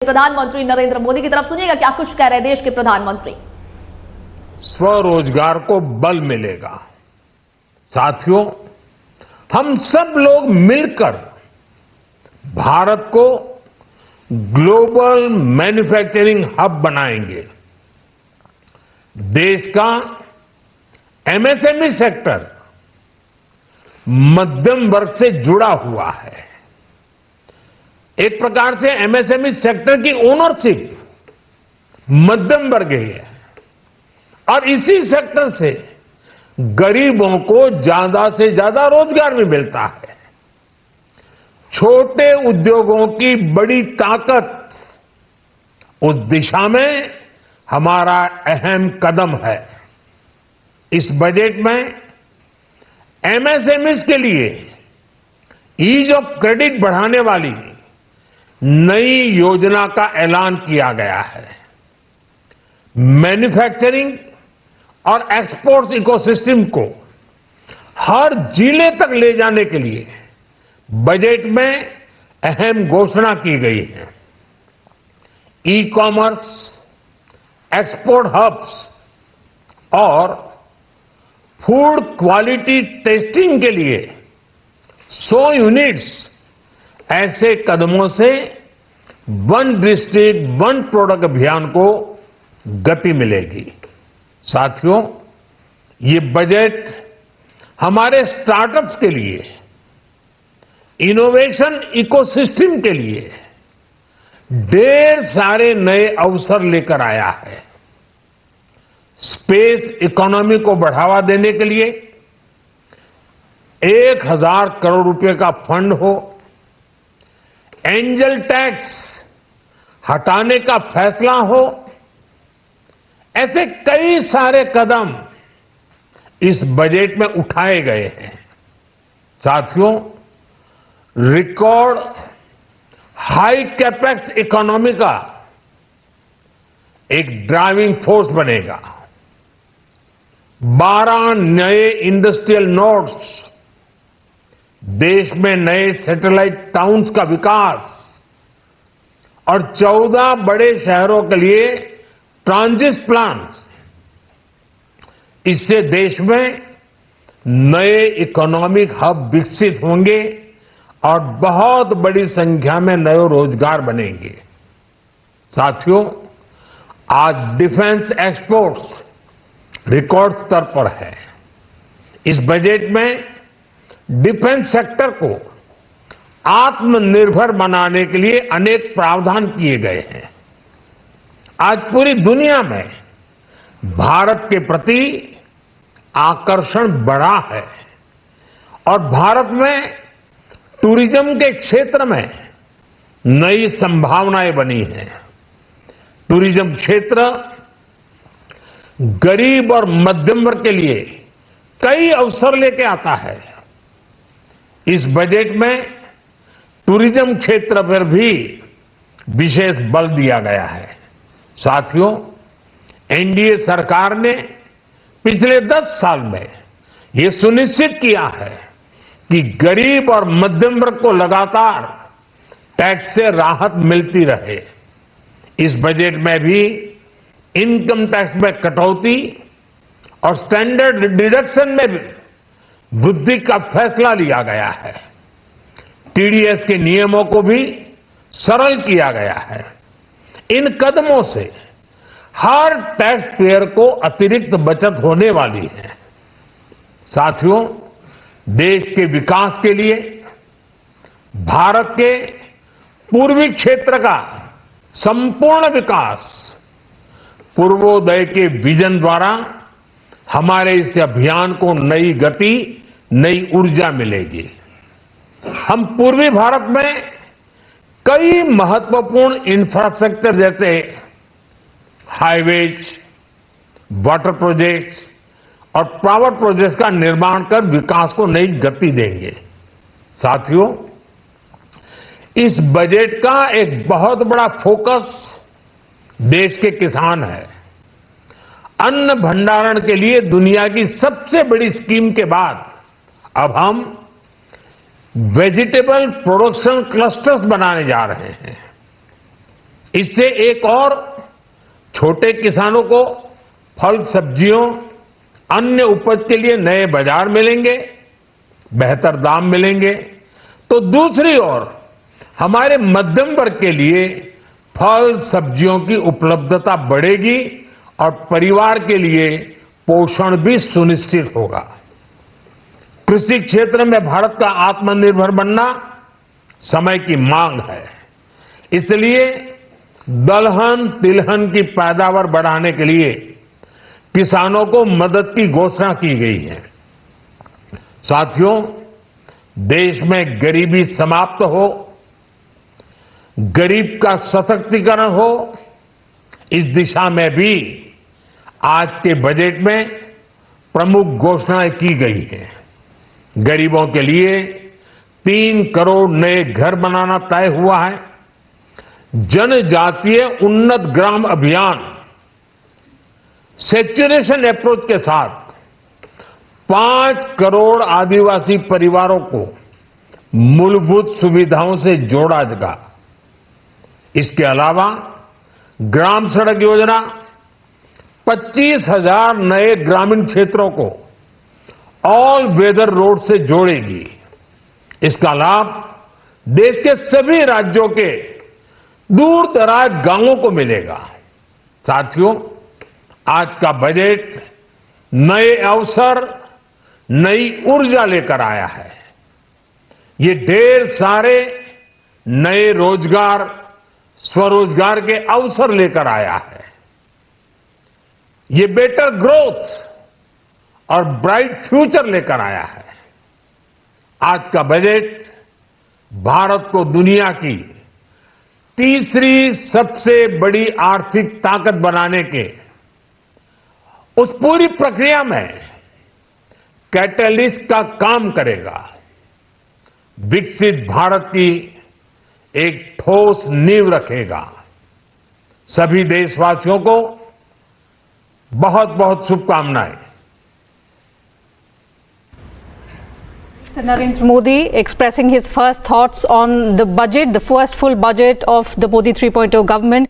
प्रधानमंत्री नरेंद्र मोदी की तरफ सुनिएगा क्या कुछ कह रहे देश के प्रधानमंत्री। स्वरोजगार को बल मिलेगा। साथियों, हम सब लोग मिलकर भारत को ग्लोबल मैन्युफैक्चरिंग हब बनाएंगे। देश का एमएसएमई सेक्टर मध्यम वर्ग से जुड़ा हुआ है। एक प्रकार से एमएसएमई सेक्टर की ओनरशिप मध्यम वर्ग ही है और इसी सेक्टर से गरीबों को ज्यादा से ज्यादा रोजगार भी मिलता है। छोटे उद्योगों की बड़ी ताकत उस दिशा में हमारा अहम कदम है। इस बजट में एमएसएमईज के लिए ईज ऑफ क्रेडिट बढ़ाने वाली नई योजना का ऐलान किया गया है। मैन्युफैक्चरिंग और एक्सपोर्ट्स इकोसिस्टम को हर जिले तक ले जाने के लिए बजट में अहम घोषणा की गई है। ई कॉमर्स, एक्सपोर्ट हब्स और फूड क्वालिटी टेस्टिंग के लिए 100 यूनिट्स, ऐसे कदमों से वन डिस्ट्रिक्ट वन प्रोडक्ट अभियान को गति मिलेगी। साथियों, ये बजट हमारे स्टार्टअप्स के लिए, इनोवेशन इकोसिस्टम के लिए ढेर सारे नए अवसर लेकर आया है। स्पेस इकोनॉमी को बढ़ावा देने के लिए 1000 करोड़ रुपए का फंड हो, एंजल टैक्स हटाने का फैसला हो, ऐसे कई सारे कदम इस बजट में उठाए गए हैं। साथियों, रिकॉर्ड हाई कैपेक्स इकोनॉमी का एक ड्राइविंग फोर्स बनेगा। 12 नए इंडस्ट्रियल नोड्स, देश में नए सैटेलाइट टाउन्स का विकास और 14 बड़े शहरों के लिए ट्रांजिट प्लान्स, इससे देश में नए इकोनॉमिक हब विकसित होंगे और बहुत बड़ी संख्या में नए रोजगार बनेंगे। साथियों, आज डिफेंस एक्सपोर्ट्स रिकॉर्ड स्तर पर है। इस बजट में डिफेंस सेक्टर को आत्मनिर्भर बनाने के लिए अनेक प्रावधान किए गए हैं। आज पूरी दुनिया में भारत के प्रति आकर्षण बढ़ा है और भारत में टूरिज्म के क्षेत्र में नई संभावनाएं बनी हैं। टूरिज्म क्षेत्र गरीब और मध्यम वर्ग के लिए कई अवसर लेके आता है। इस बजट में टूरिज्म क्षेत्र पर भी विशेष बल दिया गया है। साथियों, एनडीए सरकार ने पिछले 10 साल में ये सुनिश्चित किया है कि गरीब और मध्यम वर्ग को लगातार टैक्स से राहत मिलती रहे। इस बजट में भी इनकम टैक्स में कटौती और स्टैंडर्ड डिडक्शन में भी वृद्धि का फैसला लिया गया है। टीडीएस के नियमों को भी सरल किया गया है। इन कदमों से हर टैक्स पेयर को अतिरिक्त बचत होने वाली है। साथियों, देश के विकास के लिए भारत के पूर्वी क्षेत्र का संपूर्ण विकास पूर्वोदय के विजन द्वारा हमारे इस अभियान को नई गति, नई ऊर्जा मिलेगी। हम पूर्वी भारत में कई महत्वपूर्ण इंफ्रास्ट्रक्चर जैसे हाईवेज, वाटर प्रोजेक्ट्स और पावर प्रोजेक्ट्स का निर्माण कर विकास को नई गति देंगे। साथियों, इस बजट का एक बहुत बड़ा फोकस देश के किसान है। अन्न भंडारण के लिए दुनिया की सबसे बड़ी स्कीम के बाद अब हम वेजिटेबल प्रोडक्शन क्लस्टर्स बनाने जा रहे हैं। इससे एक और छोटे किसानों को फल सब्जियों अन्य उपज के लिए नए बाजार मिलेंगे, बेहतर दाम मिलेंगे, तो दूसरी ओर हमारे मध्यम वर्ग के लिए फल सब्जियों की उपलब्धता बढ़ेगी और परिवार के लिए पोषण भी सुनिश्चित होगा। कृषि क्षेत्र में भारत का आत्मनिर्भर बनना समय की मांग है। इसलिए दलहन तिलहन की पैदावार बढ़ाने के लिए किसानों को मदद की घोषणा की गई है। साथियों, देश में गरीबी समाप्त हो, गरीब का सशक्तिकरण हो, इस दिशा में भी आज के बजट में प्रमुख घोषणाएं की गई हैं। गरीबों के लिए 3 करोड़ नए घर बनाना तय हुआ है। जनजातीय उन्नत ग्राम अभियान सैचुरेशन अप्रोच के साथ 5 करोड़ आदिवासी परिवारों को मूलभूत सुविधाओं से जोड़ा जाएगा। इसके अलावा ग्राम सड़क योजना 25,000 नए ग्रामीण क्षेत्रों को ऑल वेदर रोड से जोड़ेगी। इसका लाभ देश के सभी राज्यों के दूर दराज गांवों को मिलेगा। साथियों, आज का बजट नए अवसर, नई ऊर्जा लेकर आया है। ये ढेर सारे नए रोजगार, स्वरोजगार के अवसर लेकर आया है। ये बेटर ग्रोथ और ब्राइट फ्यूचर लेकर आया है। आज का बजट भारत को दुनिया की तीसरी सबसे बड़ी आर्थिक ताकत बनाने के उस पूरी प्रक्रिया में कैटलिस्ट का काम करेगा। विकसित भारत की एक ठोस नींव रखेगा। सभी देशवासियों को बहुत बहुत शुभकामनाएं। Mr. Narendra Modi expressing his first thoughts on the budget, the first full budget of the Modi 3.0 government.